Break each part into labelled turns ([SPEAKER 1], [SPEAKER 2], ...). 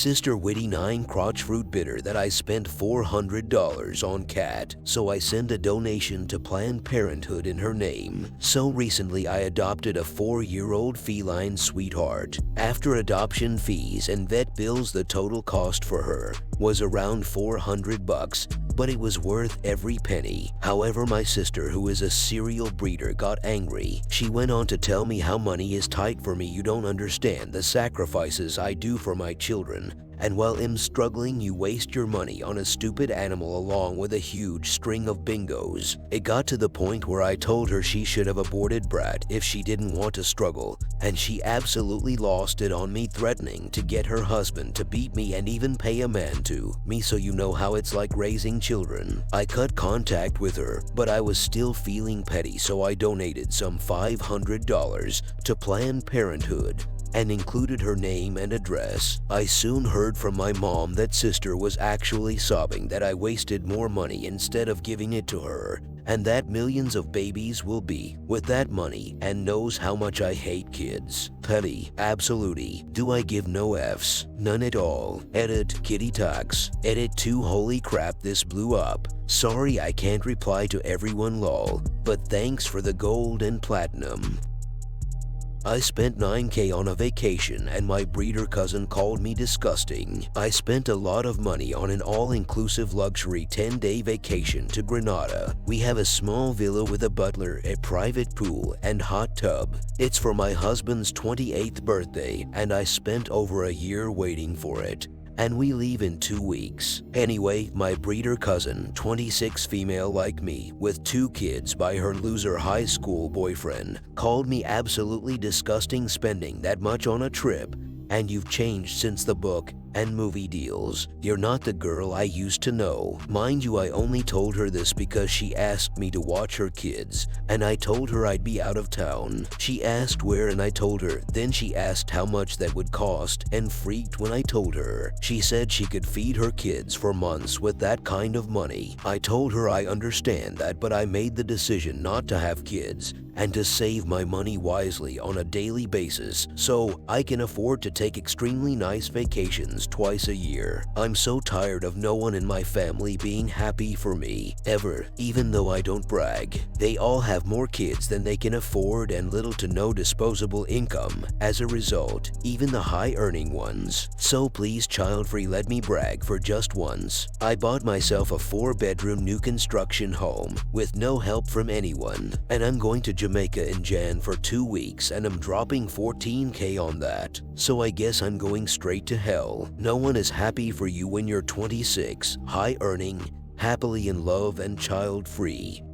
[SPEAKER 1] sister witty 9 Crotchfruit bitter that I spent $400 on cat, so I send a donation to Planned Parenthood in her name. So recently I adopted a 4-year-old feline sweetheart. After adoption fees and vet bills, the total cost for her was around $400, but it was worth every penny. However, my sister, who is a serial breeder, got angry. She went on to tell me how money is tight for me. You don't understand the sacrifices I do for my children, and while I'm struggling, you waste your money on a stupid animal along with a huge string of bingos. It got to the point where I told her she should have aborted Brat if she didn't want to struggle, and she absolutely lost it on me, threatening to get her husband to beat me and even pay a man to me. So you know how it's like raising children. I cut contact with her, but I was still feeling petty, so I donated some $500 to Planned Parenthood and included her name and address. I soon heard from my mom that sister was actually sobbing that I wasted more money instead of giving it to her, and that millions of babies will be with that money, and knows how much I hate kids. Petty, absolutely. Do I give no Fs? None at all. Edit Kitty Talks. Edit 2 Holy crap, this blew up. Sorry I can't reply to everyone lol, but thanks for the gold and platinum. I spent $9K on a vacation and my breeder cousin called me disgusting. I spent a lot of money on an all-inclusive luxury 10-day vacation to Granada. We have a small villa with a butler, a private pool, and hot tub. It's for my husband's 28th birthday, and I spent over a year waiting for it. And we leave in 2 weeks. Anyway, my breeder cousin, 26, female like me, with 2 kids by her loser high school boyfriend, called me absolutely disgusting spending that much on a trip, and you've changed since the book and movie deals. You're not the girl I used to know. Mind you, I only told her this because she asked me to watch her kids, and I told her I'd be out of town. She asked where and I told her, then she asked how much that would cost and freaked when I told her. She said she could feed her kids for months with that kind of money. I told her I understand that, but I made the decision not to have kids and to save my money wisely on a daily basis so I can afford to take extremely nice vacations twice a year. I'm so tired of no one in my family being happy for me, ever, even though I don't brag. They all have more kids than they can afford and little to no disposable income as a result, even the high-earning ones. So please, child-free, let me brag for just once. I bought myself a 4-bedroom new construction home with no help from anyone, and I'm going to Jamaica in Jan for 2 weeks, and I'm dropping $14K on that. So I guess I'm going straight to hell. No one is happy for you when you're 26, high-earning, happily in love, and child-free.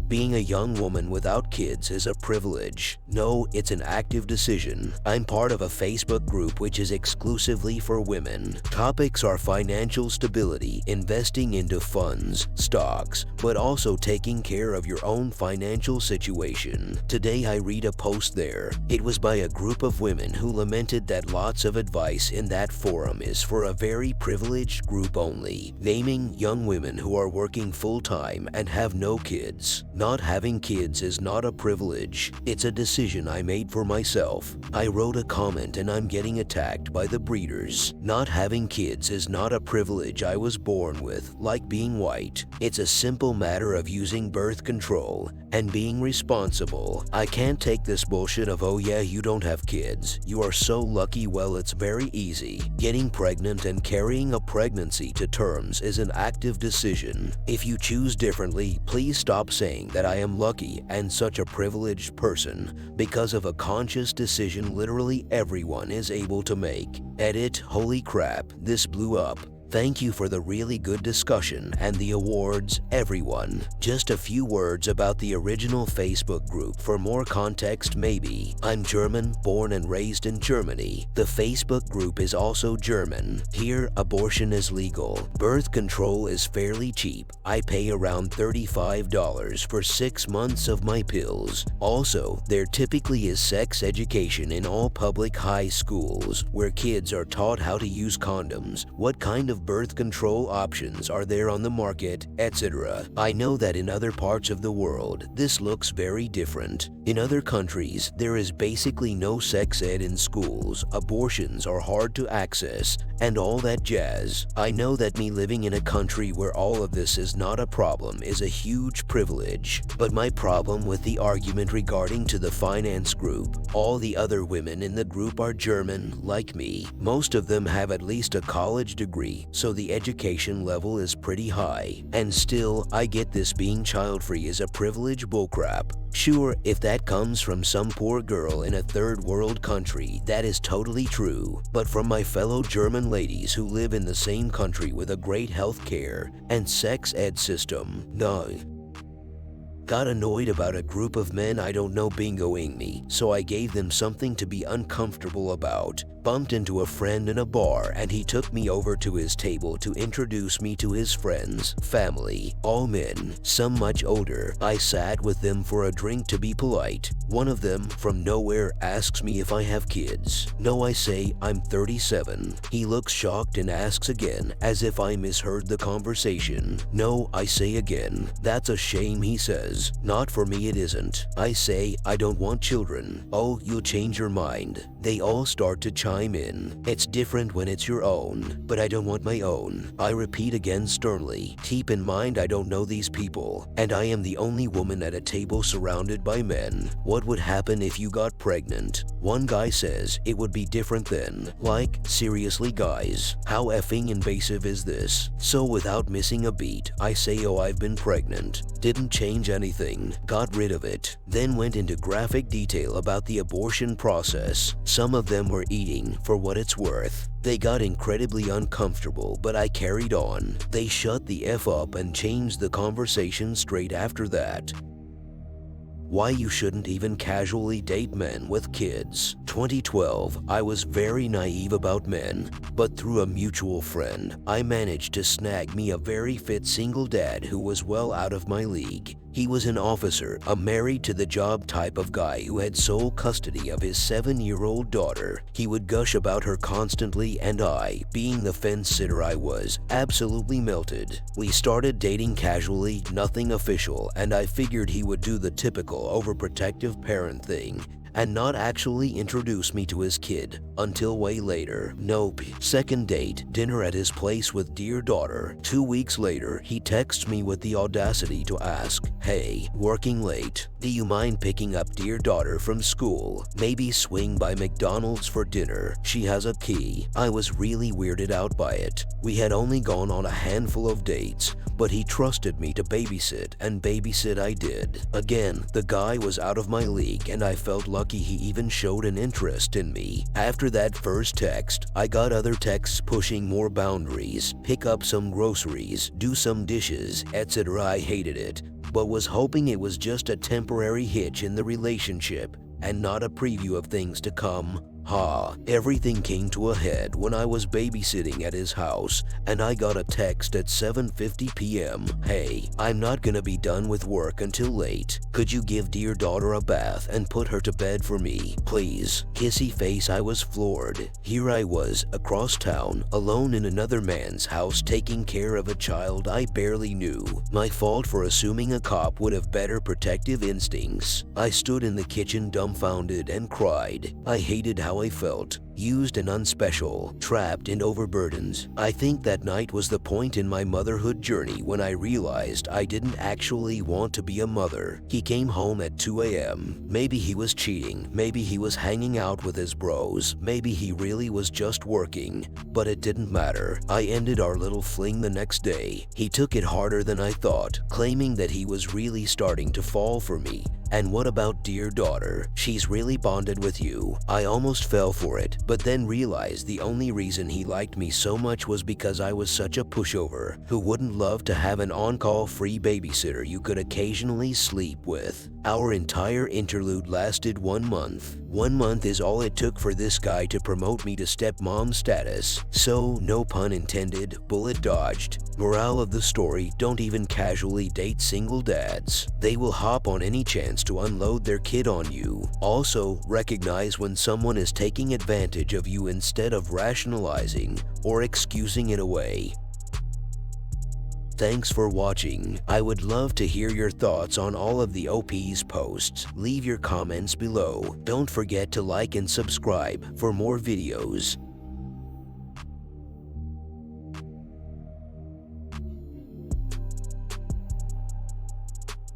[SPEAKER 1] Being a young woman without kids is a privilege. No, it's an active decision. I'm part of a Facebook group which is exclusively for women. Topics are financial stability, investing into funds, stocks, but also taking care of your own financial situation. Today I read a post there. It was by a group of women who lamented that lots of advice in that forum is for a very privileged group only, naming young women who are working full-time and have no kids. Not having kids is not a privilege. It's a decision I made for myself. I wrote a comment and I'm getting attacked by the breeders. Not having kids is not a privilege I was born with, like being white. It's a simple matter of using birth control and being responsible. I can't take this bullshit of, oh yeah, you don't have kids, you are so lucky. Well, it's very easy. Getting pregnant and carrying a pregnancy to terms is an active decision. If you choose differently, please stop saying that I am lucky and such a privileged person because of a conscious decision literally everyone is able to make. Edit Holy crap, this blew up. Thank you for the really good discussion and the awards, everyone. Just a few words about the original Facebook group for more context maybe. I'm German, born and raised in Germany. The Facebook group is also German. Here, abortion is legal. Birth control is fairly cheap. I pay around $35 for 6 months of my pills. Also, there typically is sex education in all public high schools where kids are taught how to use condoms, what kind of of birth control options are there on the market, etc. I know that in other parts of the world, this looks very different. In other countries, there is basically no sex ed in schools, abortions are hard to access, and all that jazz. I know that me living in a country where all of this is not a problem is a huge privilege. But my problem with the argument regarding to the finance group, all the other women in the group are German, like me. Most of them have at least a college degree, so the education level is pretty high. And still, I get this being child-free is a privilege bullcrap. Sure, if that comes from some poor girl in a third world country, that is totally true. But from my fellow German ladies who live in the same country with a great health care and sex ed system, no. Got annoyed about a group of men I don't know bingoing me, so I gave them something to be uncomfortable about. Bumped into a friend in a bar and he took me over to his table to introduce me to his friends, family, all men, some much older. I sat with them for a drink to be polite. One of them, from nowhere, asks me if I have kids. No, I say, I'm 37. He looks shocked and asks again, as if I misheard the conversation. No, I say again. That's a shame, he says. Not for me it isn't. I say, I don't want children. Oh, you'll change your mind. They all start to chime in. It's different when it's your own, but I don't want my own. I repeat again sternly. Keep in mind I don't know these people, and I am the only woman at a table surrounded by men. What would happen if you got pregnant? One guy says it would be different then. Like, seriously guys, how effing invasive is this? So without missing a beat, I say, oh, I've been pregnant. Didn't change anything. Got rid of it. Then went into graphic detail about the abortion process. Some of them were eating, for what it's worth. They got incredibly uncomfortable, but I carried on. They shut the F up and changed the conversation straight after that. Why you shouldn't even casually date men with kids. 2012, I was very naive about men, but through a mutual friend, I managed to snag me a very fit single dad who was well out of my league. He was an officer, a married-to-the-job type of guy who had sole custody of his 7-year-old daughter. He would gush about her constantly, and I, being the fence sitter I was, absolutely melted. We started dating casually, nothing official, and I figured he would do the typical overprotective parent thing and not actually introduce me to his kid until way later. Nope. Second date, dinner at his place with dear daughter. 2 weeks later, he texts me with the audacity to ask, hey, working late. Do you mind picking up dear daughter from school? Maybe swing by McDonald's for dinner. She has a key. I was really weirded out by it. We had only gone on a handful of dates, but he trusted me to babysit, and babysit I did. Again, the guy was out of my league, and I felt lucky he even showed an interest in me. After that first text, I got other texts pushing more boundaries, pick up some groceries, do some dishes, etc. I hated it, but was hoping it was just a temporary hitch in the relationship and not a preview of things to come. Everything came to a head when I was babysitting at his house and I got a text at 7:50 p.m. Hey, I'm not gonna be done with work until late. Could you give dear daughter a bath and put her to bed for me, please? Kissy face, I was floored. Here I was, across town, alone in another man's house taking care of a child I barely knew. My fault for assuming a cop would have better protective instincts. I stood in the kitchen dumbfounded and cried. I hated how I felt. Used and unspecial, trapped and overburdened. I think that night was the point in my motherhood journey when I realized I didn't actually want to be a mother. He came home at 2 a.m. Maybe he was cheating, maybe he was hanging out with his bros, maybe he really was just working, but it didn't matter. I ended our little fling the next day. He took it harder than I thought, claiming that he was really starting to fall for me. And what about dear daughter? She's really bonded with you. I almost fell for it, but then realized the only reason he liked me so much was because I was such a pushover who wouldn't love to have an on-call free babysitter you could occasionally sleep with. Our entire interlude lasted 1 month. 1 month is all it took for this guy to promote me to stepmom status. So, no pun intended, bullet dodged. Morale of the story, don't even casually date single dads. They will hop on any chance to unload their kid on you. Also, recognize when someone is taking advantage advantage of you instead of rationalizing or excusing it away. Thanks for watching. I would love to hear your thoughts on all of the OP's posts. Leave your comments below. Don't forget to like and subscribe for more videos.